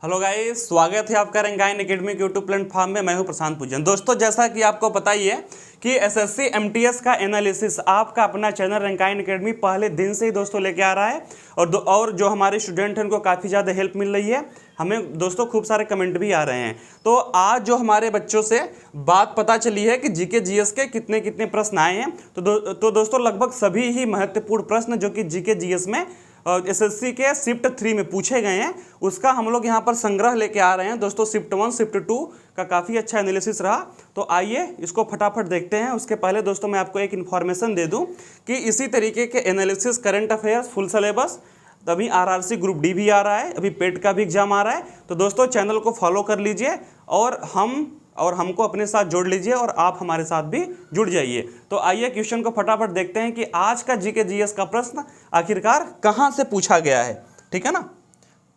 Hello guys, स्वागत है आपका रंगाइन एकेडमी के यूट्यूब प्लेटफॉर्म में। मैं हूं प्रशांत पूजन। दोस्तों, जैसा कि आपको पता ही है कि एसएससी एमटीएस का एनालिसिस आपका अपना चैनल रंगाइन एकेडमी पहले दिन से ही दोस्तों लेके आ रहा है और जो हमारे स्टूडेंट हैं उनको काफ़ी ज़्यादा हेल्प मिल रही है। हमें दोस्तों खूब सारे कमेंट भी आ रहे हैं। तो आज जो हमारे बच्चों से बात पता चली है कि जीके जीएस के कितने कितने प्रश्न आए हैं, तो दोस्तों लगभग सभी ही महत्वपूर्ण प्रश्न जो कि जीके जीएस में एसएससी के शिफ्ट 3 में पूछे गए हैं, उसका हम लोग यहाँ पर संग्रह लेके आ रहे हैं। दोस्तों शिफ्ट 1 शिफ्ट 2 का काफ़ी अच्छा एनालिसिस रहा, तो आइए इसको फटाफट देखते हैं। उसके पहले दोस्तों मैं आपको एक इन्फॉर्मेशन दे दूं कि इसी तरीके के analysis, current affairs, full syllabus, तभी आरआरसी ग्रुप डी भी आ रहा है, अभी पेट का भी एग्जाम आ रहा है। तो दोस्तों चैनल को फॉलो कर लीजिए और हमको अपने साथ जोड़ लीजिए और आप हमारे साथ भी जुड़ जाइए। तो आइए क्वेश्चन को फटाफट देखते हैं कि आज का जीके जीएस का प्रश्न आखिरकार कहाँ से पूछा गया है। ठीक है ना,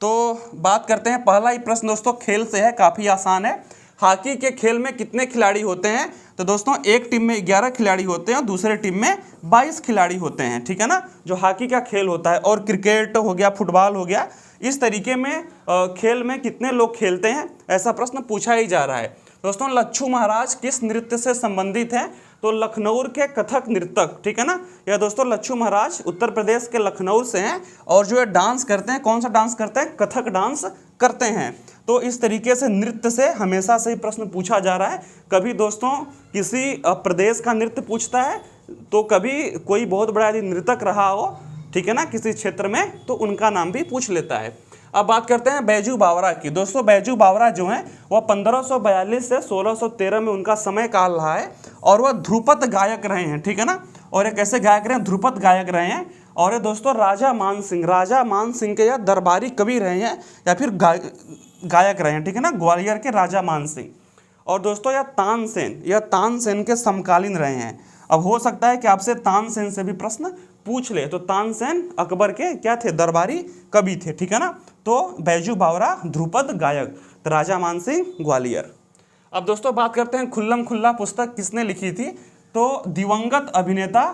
तो बात करते हैं। पहला ही प्रश्न दोस्तों खेल से है, काफ़ी आसान है। हॉकी के खेल में कितने खिलाड़ी होते हैं? तो दोस्तों एक टीम में 11 खिलाड़ी होते हैं और दूसरे टीम में 22 खिलाड़ी होते हैं। ठीक है ना, जो हॉकी का खेल होता है। और क्रिकेट हो गया, फुटबॉल हो गया, इस तरीके में खेल में कितने लोग खेलते हैं, ऐसा प्रश्न पूछा ही जा रहा है। दोस्तों लच्छू महाराज किस नृत्य से संबंधित हैं? तो लखनऊ के कथक नृतक। ठीक है ना, यह दोस्तों लच्छू महाराज उत्तर प्रदेश के लखनऊ से हैं और जो ये डांस करते हैं, कौन सा डांस करते हैं? कथक डांस करते हैं। तो इस तरीके से नृत्य से हमेशा से ही प्रश्न पूछा जा रहा है। कभी दोस्तों किसी प्रदेश का नृत्य पूछता है, तो कभी कोई बहुत बड़ा यदि नृतक रहा हो, ठीक है ना, किसी क्षेत्र में, तो उनका नाम भी पूछ लेता है। अब बात करते हैं बैजू बावरा की। दोस्तों बैजू बावरा जो हैं वह 1542 से 1613 में उनका समय काल रहा है और वह ध्रुपद गायक रहे हैं। ठीक है ना, और एक ऐसे गायक रहे हैं, ध्रुपद गायक रहे हैं। और ये दोस्तों राजा मान सिंह के या दरबारी कवि रहे हैं या फिर गायक रहे हैं। ठीक है ना, ग्वालियर के राजा मान सिंह। और दोस्तों यह तानसेन के समकालीन रहे हैं। अब हो सकता है कि आपसे तानसेन से भी प्रश्न पूछ ले। तो तानसेन अकबर के क्या थे? दरबारी कवि थे। ठीक है ना, तो बैजू बावरा ध्रुपद गायक, तो राजा मान सिंह ग्वालियर। अब दोस्तों बात करते हैं खुल्लम खुल्ला पुस्तक किसने लिखी थी? तो दिवंगत अभिनेता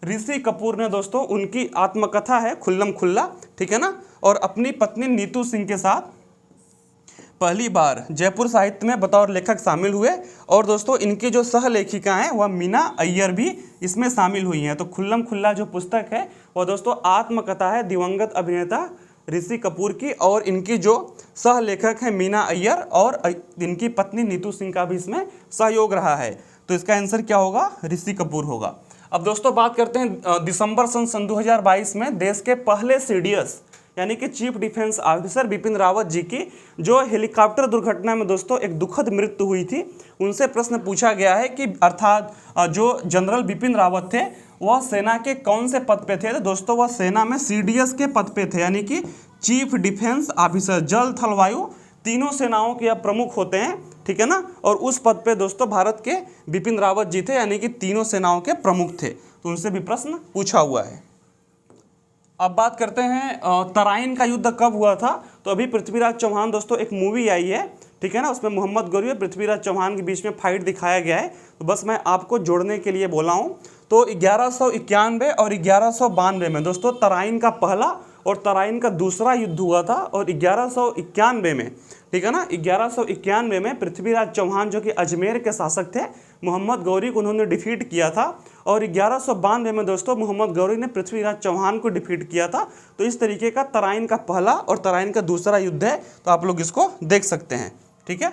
ऋषि कपूर ने दोस्तों, उनकी आत्मकथा है खुल्लम खुल्ला। ठीक है ना, और अपनी पत्नी नीतू सिंह के साथ पहली बार जयपुर साहित्य में बतौर लेखक शामिल हुए। और दोस्तों इनकी जो सह लेखिका हैं वह मीना अय्यर भी इसमें शामिल हुई हैं। तो खुल्लम खुल्ला जो पुस्तक है वह दोस्तों आत्मकथा है दिवंगत अभिनेता ऋषि कपूर की, और इनकी जो सह लेखक है मीना अय्यर और इनकी पत्नी नीतू सिंह का भी इसमें सहयोग रहा है। तो इसका आंसर क्या होगा? ऋषि कपूर होगा। अब दोस्तों बात करते हैं दिसंबर सन 2022 में देश के पहले सीडीएस यानी कि chief defence officer Bipin Rawat ji की जो हेलीकॉप्टर दुर्घटना में दोस्तों एक दुखद मृत्यु हुई थी, उनसे प्रश्न पूछा गया है कि अर्थात जो जनरल बिपिन रावत थे वह सेना के कौन से पद पे थे? तो दोस्तों वह सेना में सीडीएस के पद पे थे, यानी कि चीफ डिफेंस ऑफिसर। जल थल वायु तीनों सेनाओं के प्रमुख होते हैं। ठीक है ना, और उस पद पे दोस्तों भारत के बिपिन रावत जी थे, यानी कि तीनों सेनाओं के प्रमुख थे। तो उनसे भी प्रश्न पूछा हुआ है। अब बात करते हैं तराइन का युद्ध कब हुआ था? तो अभी पृथ्वीराज चौहान दोस्तों एक मूवी आई है, ठीक है ना, उसमें मोहम्मद गौरी और पृथ्वीराज चौहान के बीच में फाइट दिखाया गया है। तो बस मैं आपको जोड़ने के लिए बोला हूँ। तो 1191 और 1192 में दोस्तों तराइन का पहला और तराइन का दूसरा युद्ध हुआ था। और 1191 में, ठीक है ना, 1191 में पृथ्वीराज चौहान जो कि अजमेर के शासक थे, मोहम्मद गौरी को उन्होंने डिफीट किया था। और 1192 में दोस्तों मोहम्मद गौरी ने पृथ्वीराज चौहान को डिफीट किया था। तो इस तरीके का तराइन का पहला और तराइन का दूसरा युद्ध है, तो आप लोग इसको देख सकते हैं। ठीक है,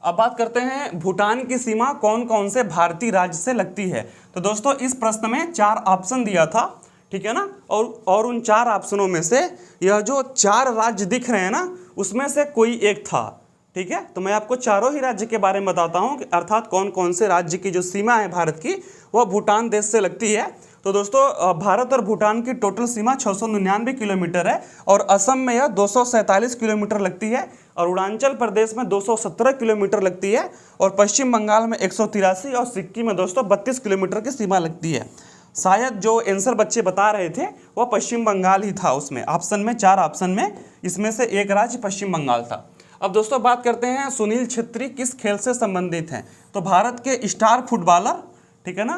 अब बात करते हैं भूटान की सीमा कौन कौन से भारतीय राज्य से लगती है? तो दोस्तों इस प्रश्न में 4 ऑप्शन दिया था। ठीक है ना, और उन 4 ऑप्शनों में से यह जो 4 राज्य दिख रहे हैं ना, उसमें से कोई एक था। ठीक है, तो मैं आपको चारों ही राज्य के बारे में बताता हूँ कि अर्थात कौन कौन से राज्य की जो सीमा है भारत की वह भूटान देश से लगती है। तो दोस्तों भारत और भूटान की टोटल सीमा 699 किलोमीटर है और असम में यह 247 किलोमीटर लगती है, और अरुणाचल प्रदेश में 217 किलोमीटर लगती है, और पश्चिम बंगाल में 183 और सिक्किम में दोस्तों 32 किलोमीटर की सीमा लगती है। शायद जो आंसर बच्चे बता रहे थे वह पश्चिम बंगाल ही था, उसमें ऑप्शन में 4 ऑप्शन में इसमें से एक राज्य पश्चिम बंगाल था। अब दोस्तों बात करते हैं सुनील छेत्री किस खेल से संबंधित हैं? तो भारत के स्टार फुटबॉलर, ठीक है ना,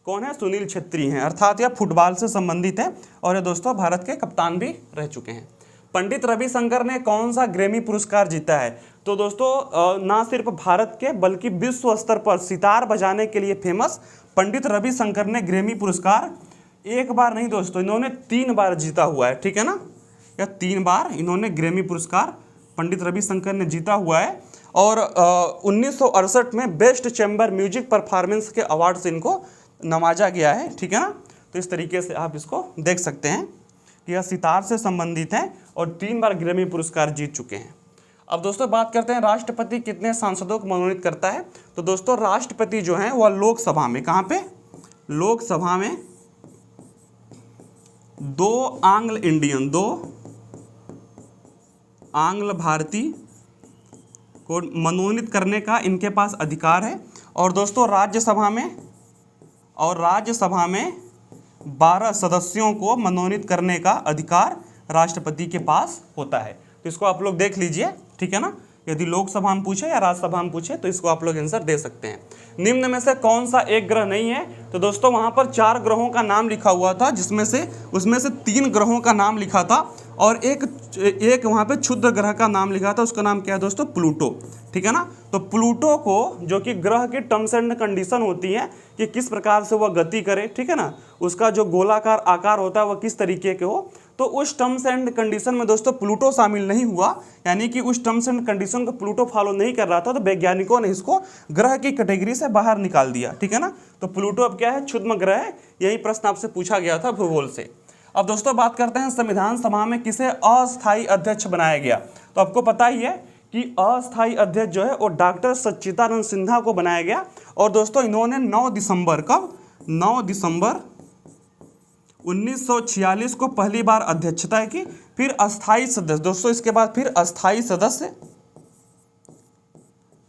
कौन है? सुनील छेत्री हैं, अर्थात यह फुटबॉल से संबंधित है और ये दोस्तों भारत के कप्तान भी रह चुके हैं। पंडित रविशंकर ने कौन सा ग्रैमी पुरस्कार जीता है? तो दोस्तों ना सिर्फ भारत के बल्कि विश्व स्तर पर सितार बजाने के लिए फेमस पंडित रविशंकर ने ग्रैमी पुरस्कार एक बार नहीं दोस्तों, इन्होंने 3 बार जीता हुआ है, ठीक है ना, या 3 बार इन्होंने ग्रैमी पुरस्कार पंडित रविशंकर ने जीता हुआ है। और 1968 में बेस्ट चैम्बर म्यूजिक परफॉर्मेंस के अवार्ड से इनको नवाजा गया है, ठीक है ना। तो इस तरीके से आप इसको देख सकते हैं कि यह सितार से संबंधित हैं और 3 बार ग्रैमी पुरस्कार जीत चुके हैं। अब दोस्तों बात करते हैं राष्ट्रपति कितने सांसदों को मनोनीत करता है। तो दोस्तों राष्ट्रपति जो है वह लोकसभा में, कहाँ पे, लोकसभा में 2 आंग्ल इंडियन, 2 आंग्ल भारतीय को मनोनीत करने का इनके पास अधिकार है। और दोस्तों राज्यसभा में 12 सदस्यों को मनोनीत करने का अधिकार राष्ट्रपति के पास होता है। तो इसको आप लोग देख लीजिए, ठीक है ना। यदि लोकसभा में पूछे या राज्यसभा में पूछे तो इसको आप लोग आंसर दे सकते हैं। निम्न में से कौन सा एक ग्रह नहीं है? तो दोस्तों वहां पर 4 ग्रहों का नाम लिखा हुआ था, जिसमें से उसमें से 3 ग्रहों का नाम लिखा था और एक वहां पे क्षुद्र ग्रह का नाम लिखा था, उसका नाम क्या है दोस्तों, प्लूटो, ठीक है ना। तो प्लूटो को, जो कि ग्रह की टर्म्स एंड कंडीशन होती है कि किस प्रकार से वह गति करे, ठीक है ना, उसका जो गोलाकार आकार होता है वह किस तरीके के हो, तो उस टर्म्स एंड कंडीशन में दोस्तों प्लूटो शामिल नहीं हुआ, यानी कि उस टर्म्स एंड कंडीशन को प्लूटो फॉलो नहीं कर रहा था, तो वैज्ञानिकों ने इसको ग्रह की कैटेगरी से बाहर निकाल दिया, ठीक है ना। तो प्लूटो अब क्या है, क्षुद्र ग्रह है। यही प्रश्न आपसे पूछा गया था भूगोल से। अब दोस्तों बात करते हैं संविधान सभा में किसे अस्थायी अध्यक्ष बनाया गया। तो आपको पता ही है कि अस्थायी अध्यक्ष जो है वो डॉक्टर सच्चिदानंद सिन्हा को बनाया गया। और दोस्तों इन्होंने 9 दिसंबर 1946 को पहली बार अध्यक्षता की। फिर अस्थायी सदस्य दोस्तों, इसके बाद फिर अस्थायी सदस्य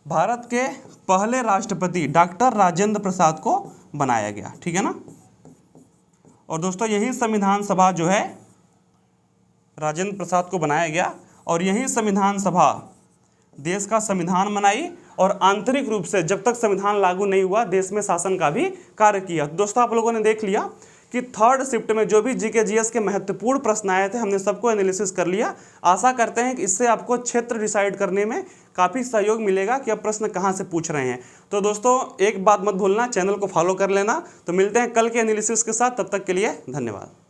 भारत के पहले राष्ट्रपति डॉक्टर राजेंद्र प्रसाद को बनाया गया, ठीक है ना। और दोस्तों यही संविधान सभा जो है राजेंद्र प्रसाद को बनाया गया और यही संविधान सभा देश का संविधान बनाई और आंतरिक रूप से जब तक संविधान लागू नहीं हुआ देश में शासन का भी कार्य किया। दोस्तों आप लोगों ने देख लिया कि 3rd शिफ्ट में जो भी जीके जीएस के महत्वपूर्ण प्रश्न आए थे हमने सबको एनालिसिस कर लिया। आशा करते हैं कि इससे आपको क्षेत्र डिसाइड करने में काफ़ी सहयोग मिलेगा कि अब प्रश्न कहाँ से पूछ रहे हैं। तो दोस्तों एक बात मत भूलना, चैनल को फॉलो कर लेना। तो मिलते हैं कल के एनालिसिस के साथ, तब तक के लिए धन्यवाद।